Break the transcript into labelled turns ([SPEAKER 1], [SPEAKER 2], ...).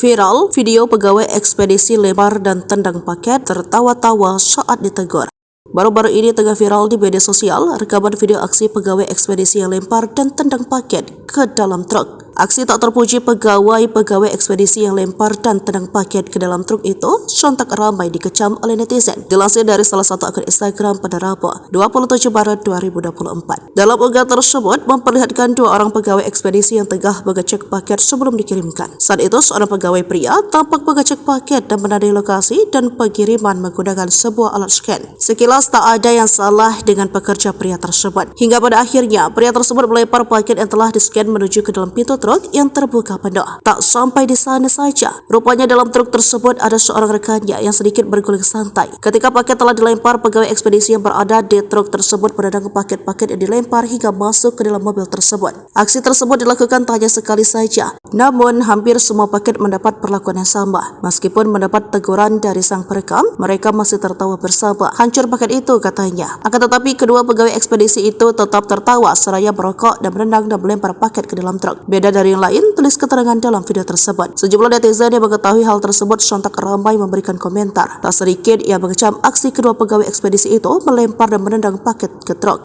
[SPEAKER 1] Viral, video pegawai ekspedisi lempar dan tendang paket tertawa-tawa saat ditegur. Baru-baru ini tengah viral di media sosial rekaman video aksi pegawai ekspedisi yang lempar dan tendang paket ke dalam truk. Aksi tak terpuji pegawai ekspedisi yang lempar dan tendang paket ke dalam truk itu sontak ramai dikecam oleh netizen. Dilansir dari salah satu akun Instagram pada Rabu, 27 Maret 2024. Dalam unggahan tersebut memperlihatkan dua orang pegawai ekspedisi yang tengah mengecek paket sebelum dikirimkan. Saat itu seorang pegawai pria tampak mengecek paket dan menandai lokasi dan pengiriman menggunakan sebuah alat scan. Sekilas tak ada yang salah dengan pekerja pria tersebut. Hingga pada akhirnya pria tersebut melempar paket yang telah di-scan menuju ke dalam pintu truk yang terbuka penuh. Tak sampai di sana saja, rupanya dalam truk tersebut ada seorang rekannya yang sedikit berguling santai. Ketika paket telah dilempar, pegawai ekspedisi yang berada di truk tersebut menendang paket-paket yang dilempar hingga masuk ke dalam mobil tersebut. Aksi tersebut dilakukan tak hanya sekali saja, namun hampir semua paket mendapat perlakuan yang sama. Meskipun mendapat teguran dari sang perekam, mereka masih tertawa bersama. Hancur paket itu, katanya. Akan tetapi kedua pegawai ekspedisi itu tetap tertawa seraya merokok dan menendang dan melempar paket ke dalam truk. Beda dari yang lain, tulis keterangan dalam video tersebut. Sejumlah netizen yang mengetahui hal tersebut sontak ramai memberikan komentar. Tak sedikit yang mengecam aksi kedua pegawai ekspedisi itu melempar dan menendang paket ke truk.